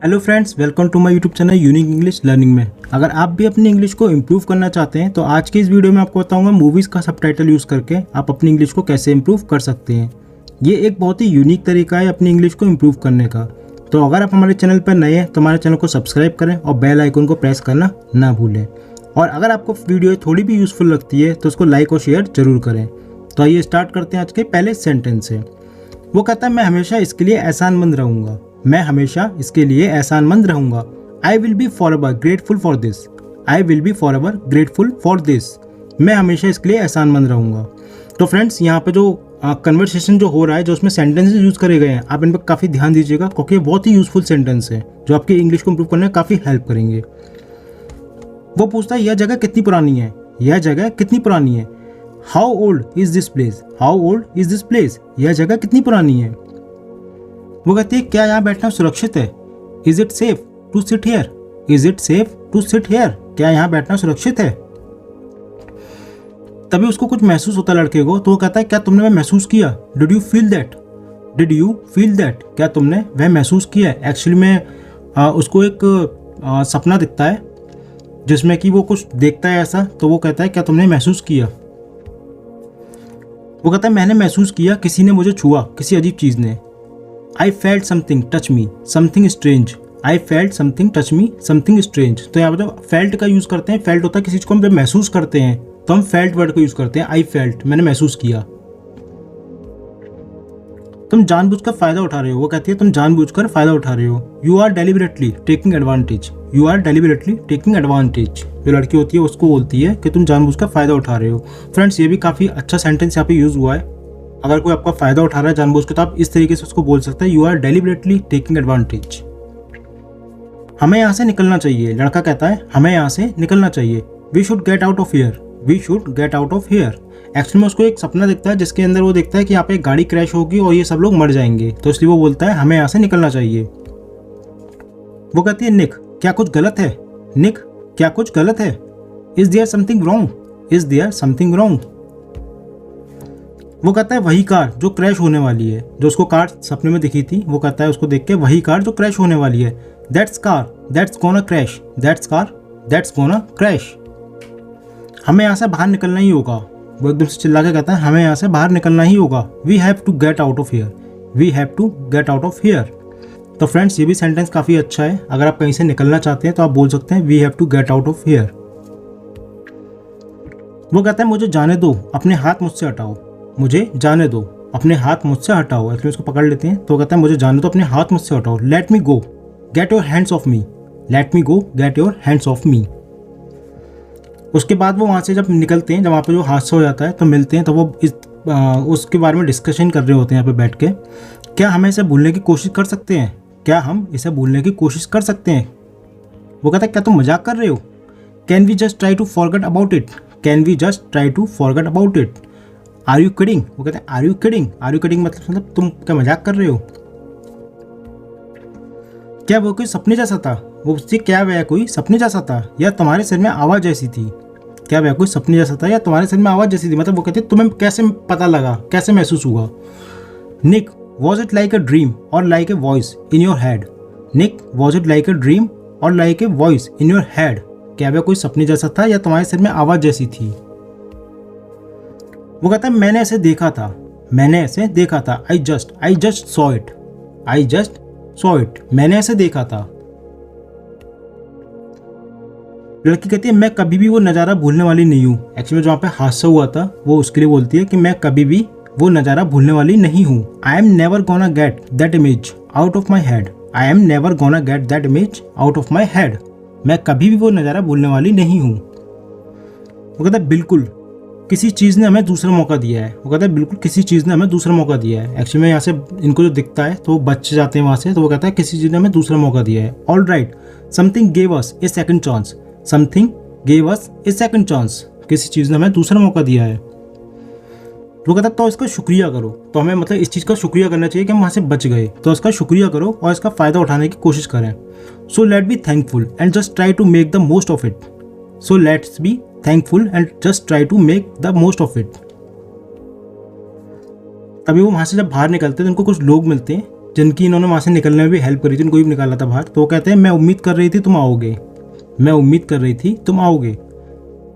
Hello friends, welcome to my YouTube channel unique English learning में। अगर आप भी अपनी इंग्लिश को इम्प्रूव करना चाहते हैं तो आज के इस वीडियो में आपको बताऊंगा मूवीज़ का सबटाइटल यूज़ करके आप अपनी इंग्लिश को कैसे इम्प्रूव कर सकते हैं। ये एक बहुत ही यूनिक तरीका है अपनी इंग्लिश को इम्प्रूव करने का। तो अगर आप हमारे चैनल पर नए हैं तो हमारे चैनल को सब्सक्राइब करें और बेल आइकन को प्रेस करना ना भूलें। और अगर आपको वीडियो थोड़ी भी यूज़फुल लगती है तो उसको लाइक और शेयर जरूर करें। तो आइए स्टार्ट करते हैं आज के पहले सेंटेंस से। वो कहता है मैं हमेशा इसके लिए एहसानमंद रहूंगा। मैं हमेशा इसके लिए एहसानमंद रहूंगा। I will be for ever grateful for this. I will be for ever grateful for this. मैं हमेशा इसके लिए एहसानमंद रहूंगा। तो फ्रेंड्स, यहाँ पे जो कन्वर्सेशन जो हो रहा है, जो उसमें सेंटेंसेस यूज़ करे गए हैं, आप इन पर काफ़ी ध्यान दीजिएगा क्योंकि ये बहुत ही यूज़फुल सेंटेंस है जो आपकी इंग्लिश को इम्प्रूव करने में काफ़ी हेल्प करेंगे। वो पूछता है यह जगह कितनी पुरानी है। यह जगह कितनी पुरानी है। How old is this place. How old is this place. यह जगह कितनी पुरानी है। वो कहती है क्या यहाँ बैठना सुरक्षित है। Is it safe to sit here. Is it safe to sit here. क्या यहाँ बैठना सुरक्षित है। तभी उसको कुछ महसूस होता है लड़के को, तो वो कहता है क्या तुमने वह महसूस किया। Did you feel that. Did you feel that. क्या तुमने वह महसूस किया है। एक्चुअली में उसको एक सपना दिखता है जिसमें कि वो कुछ देखता है ऐसा, तो वो कहता है क्या तुमने महसूस किया। वो कहता है मैंने महसूस किया किसी ने मुझे छुआ, किसी अजीब चीज़ ने। I felt something touch me something strange. I felt something touch me something strange. तो यहाँ पर जब फेल्ट का यूज़ करते हैं, फेल्ट होता है किसी चीज़ को हम जब महसूस करते हैं तो हम फेल्ट वर्ड को यूज़ करते हैं। आई फेल्ट, मैंने महसूस किया। तुम जानबूझकर फ़ायदा उठा रहे हो। वो कहती है तुम जानबूझकर फ़ायदा उठा रहे हो। You are deliberately taking advantage. You are deliberately taking advantage. जो लड़की होती है उसको बोलती है कि तुम जानबूझकर फ़ायदा उठा रहे हो। फ्रेंड्स, ये भी काफ़ी अच्छा सेंटेंस यहाँ पे यूज़ हुआ है। अगर कोई आपका फ़ायदा उठा रहा है जानबूझ के तो आप इस तरीके से उसको बोल सकते हैं, you are deliberately taking advantage. हमें यहाँ से निकलना चाहिए। लड़का कहता है हमें यहाँ से निकलना चाहिए। We should get out of here. We should get out of here. Actually में उसको एक सपना दिखता है जिसके अंदर वो देखता है कि यहाँ पे एक गाड़ी क्रैश होगी और ये सब लोग मर जाएंगे, तो इसलिए वो बोलता है हमें यहाँ से निकलना चाहिए। वो कहती है निक, क्या कुछ गलत है। निक, क्या कुछ गलत है। Is there something wrong. Is there something wrong. वो कहता है वही कार जो क्रैश होने वाली है। जो उसको कार सपने में दिखी थी, वो कहता है उसको देख के वही कार जो क्रैश होने वाली है। That's car that's gonna crash. That's car that's gonna crash. हमें यहाँ से बाहर निकलना ही होगा। वो एकदम से चिल्ला के कहता है हमें यहाँ से बाहर निकलना ही होगा। We have to get out of here. We have to get out of here. तो फ्रेंड्स, ये भी सेंटेंस काफ़ी अच्छा है। अगर आप कहीं से निकलना चाहते हैं तो आप बोल सकते हैं we have to get out of here. वो कहता है मुझे जाने दो, अपने हाथ मुझसे हटाओ। मुझे जाने दो, अपने हाथ मुझसे हटाओ। एक्चुअली उसको पकड़ लेते हैं तो कहता है मुझे जाने दो, अपने हाथ मुझसे हटाओ। Let me go, get your hands of me. Let me go, get your hands of me. उसके बाद वो वहाँ से जब निकलते हैं, जब वहाँ पे जो हादसा हो जाता है तो मिलते हैं, तो वो उसके बारे में डिस्कशन कर रहे होते हैं यहाँ पे बैठ के। क्या हम इसे भूलने की कोशिश कर सकते हैं। क्या हम इसे भूलने की कोशिश कर सकते हैं। वो कहता है क्या तुम मजाक कर रहे हो। Can we just try to forget about it. Can we just try to forget about it. Are you kidding. वो कहते हैं are you kidding. Are you kidding मतलब तुम क्या मजाक कर रहे हो। क्या वो कोई सपने जैसा था। वो पूछती क्या वह कोई सपने जैसा था या तुम्हारे सिर में आवाज़ जैसी थी। क्या वह कोई सपने जैसा था या तुम्हारे सिर में आवाज़ जैसी थी। मतलब वो कहते तुम्हें कैसे पता लगा, कैसे महसूस हुआ। Nick, was it like a dream or like a voice in your head. Nick, was it like a dream or like a voice in your head. क्या वह कोई सपने जैसा था या तुम्हारे सिर में आवाज़ जैसी थी। वो कहता है मैंने ऐसे देखा था। मैंने ऐसे देखा था। I just saw it. I just saw it. मैंने ऐसे देखा था। लड़की कहती है मैं कभी भी वो नज़ारा भूलने वाली नहीं हूँ। एक्चुअली जो वहाँ पे हादसा हुआ था वो उसके लिए बोलती है कि मैं कभी भी वो नज़ारा भूलने वाली नहीं हूँ। I am never gonna get that image out of my head. I am never gonna get that image out of my head. मैं कभी भी वो नज़ारा भूलने वाली नहीं हूँ। वो कहता है बिल्कुल किसी चीज़ ने हमें दूसरा मौका दिया है। वो कहता है बिल्कुल किसी चीज़ ने हमें दूसरा मौका दिया है। एक्चुअली में यहाँ से इनको जो दिखता है तो वो बच जाते हैं वहाँ से, तो वो कहता है किसी चीज़ ने हमें दूसरा मौका दिया है। All right, something gave us a second chance. Something gave us a second chance. किसी चीज़ ने हमें दूसरा मौका दिया है। वो कहता है तो इसका शुक्रिया करो। तो हमें मतलब इस चीज़ का शुक्रिया करना चाहिए कि हम वहाँ से बच गए, तो इसका शुक्रिया करो और इसका फ़ायदा उठाने की कोशिश करें। So let be thankful and just try to make the most of it. So let's be thankful and just try to make the most of it. तभी वो वहाँ से जब बाहर निकलते हैं तो उनको कुछ लोग मिलते हैं जिनकी इन्होंने वहाँ से निकलने में भी हेल्प करी थी, उनको भी निकाला था बाहर। तो वो कहते हैं मैं उम्मीद कर रही थी तुम आओगे, मैं उम्मीद कर रही थी तुम आओगे।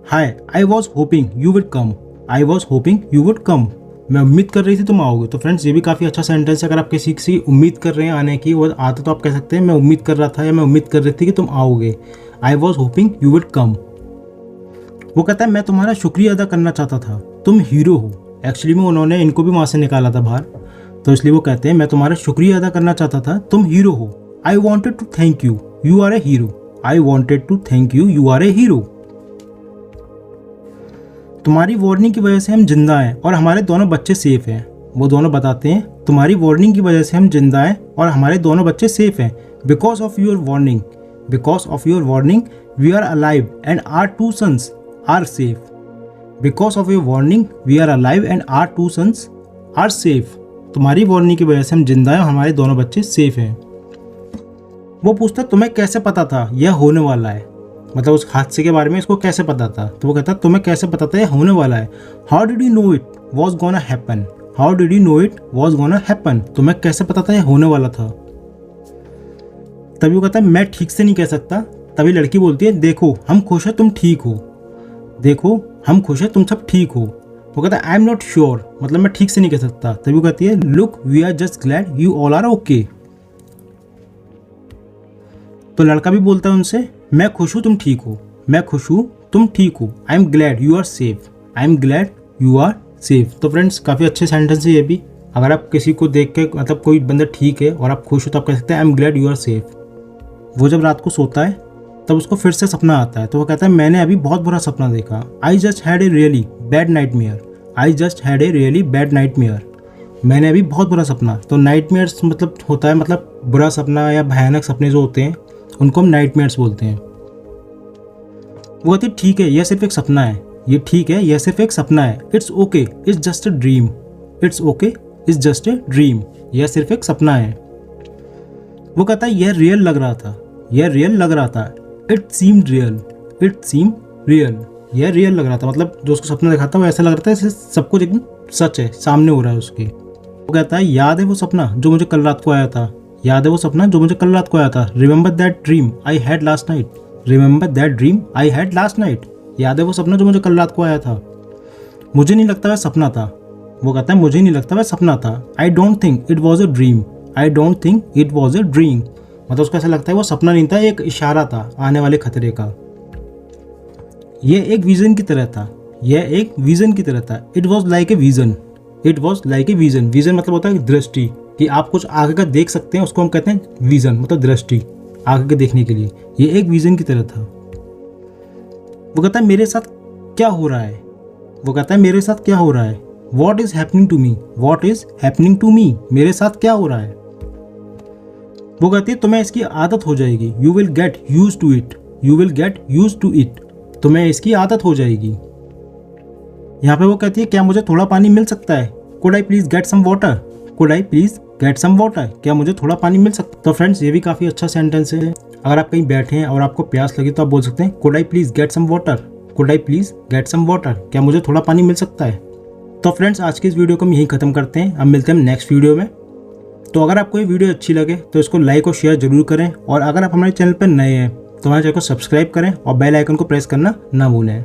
Hi I was hoping you would come, I was hoping you would come, मैं उम्मीद कर रही थी तुम आओगे। तो फ्रेंड्स ये भी काफ़ी अच्छा सेंटेंस है। अगर आप किसी की उम्मीद कर रहे हैं आने की और आते तो आप कह सकते हैं मैं उम्मीद कर रहा था या मैं उम्मीद कर रही थी कि तुम आओगे। आई वॉज होपिंग यू वुड कम। वो कहता है मैं तुम्हारा शुक्रिया अदा करना चाहता था, तुम हीरो हो। एक्चुअली में उन्होंने इनको भी वहाँ से निकाला था बाहर, तो इसलिए वो कहते हैं मैं तुम्हारा शुक्रिया अदा करना चाहता था, तुम हीरो हो। I wanted to thank you, you are a hero. I wanted to thank you, you are a hero. तुम्हारी वार्निंग की वजह से हम जिंदा हैं और हमारे दोनों बच्चे सेफ हैं। वो दोनों बताते हैं तुम्हारी वार्निंग की वजह से हम जिंदा हैं और हमारे दोनों बच्चे सेफ हैं। Because of your warning, because of your warning we are alive and our two sons are safe. Because of your warning we are alive and our two sons are safe. तुम्हारी warning की वजह से हम जिंदा हैं और हमारे दोनों बच्चे सेफ हैं। वो पूछता तुम्हें कैसे पता था यह होने वाला है, मतलब उस हादसे के बारे में इसको कैसे पता था। तो वो कहता है तुम्हें कैसे पता था यह होने वाला है। How did you know it was gonna happen, how did you know it was gonna happen, तुम्हें कैसे पता था यह होने वाला था। तभी वो कहता है मैं ठीक से नहीं कह सकता। तभी लड़की बोलती है देखो हम खुश हैं तुम ठीक हो, देखो हम खुश हैं तुम सब ठीक हो। वो कहता है आई एम नॉट श्योर, मतलब मैं ठीक से नहीं कह सकता। तभी वो कहती है look we are just glad you all are okay. तो लड़का भी बोलता है उनसे मैं खुश हूँ तुम ठीक हो, मैं खुश हूँ तुम ठीक हो। I am glad you are safe, I am glad you are safe. तो फ्रेंड्स काफ़ी अच्छे सेंटेंस है ये भी। अगर आप किसी को देख के मतलब कोई बंदा ठीक है और आप खुश हो तो आप कह सकते हैं I am glad you are safe. वो जब रात को सोता है तब उसको फिर से सपना आता है, तो वो कहता है मैंने अभी बहुत बुरा सपना देखा। I just had a really bad nightmare, I just had a really bad nightmare, मैंने अभी बहुत बुरा सपना। तो नाइटमेयर्स मतलब होता है मतलब बुरा सपना या भयानक सपने जो होते हैं उनको हम नाइटमेयर्स बोलते हैं। वो कहती ठीक है यह सिर्फ एक सपना है, ये ठीक है यह सिर्फ एक सपना है। It's okay it's just a dream, it's okay it's just a dream, यह सिर्फ एक सपना है। वो कहता है यह रियल लग रहा था, यह रियल लग रहा था। It seemed real, it seem real, यह रियल लग रहा था, मतलब जो उसको सपना देखा था वो ऐसा लग रहा था जैसे सब कुछ एकदम सच है, सामने हो रहा है उसके। वो कहता है याद है वो सपना जो मुझे कल रात को आया था, याद है वो सपना जो मुझे कल रात को आया था। Remember that dream I had last night, remember that dream I had last night, याद है वो सपना जो मुझे कल रात को आया था। मुझे नहीं लगता वह सपना था, वो कहता है मुझे नहीं लगता वह सपना था। I don't think it was a dream, I don't think it was a dream, मतलब उसको ऐसा लगता है वो सपना नहीं था, एक इशारा था आने वाले खतरे का। यह एक विजन की तरह था, यह एक विजन की तरह था। It was like a vision, it was like a vision, vision मतलब होता है दृष्टि, कि आप कुछ आगे का देख सकते हैं, उसको हम कहते हैं विजन, मतलब दृष्टि आगे के देखने के लिए। ये एक विजन की तरह था। वो कहता है मेरे साथ क्या हो रहा है, वो कहता है मेरे साथ क्या हो रहा है। What is happening to me, what is happening to me, मेरे साथ क्या हो रहा है। वो कहती है तुम्हें इसकी आदत हो जाएगी। You will get use to it, you will get use to it, तुम्हें इसकी आदत हो जाएगी। यहाँ पे वो कहती है क्या मुझे थोड़ा पानी मिल सकता है। Could I please get some water, could I please get some water, क्या मुझे थोड़ा पानी मिल सकता है। तो फ्रेंड्स ये भी काफ़ी अच्छा सेंटेंस है। अगर आप कहीं बैठे हैं और आपको प्यास लगी तो आप बोल सकते हैं could I please get some water, could I please get some water, क्या मुझे थोड़ा पानी मिल सकता है। तो फ्रेंड्स आज की इस वीडियो को हम यहीं ख़त्म करते हैं, अब मिलते हैं नेक्स्ट वीडियो में। तो अगर आपको ये वीडियो अच्छी लगे तो इसको लाइक और शेयर जरूर करें, और अगर आप हमारे चैनल पर नए हैं तो हमारे चैनल को सब्सक्राइब करें और बेल आइकन को प्रेस करना ना भूलें।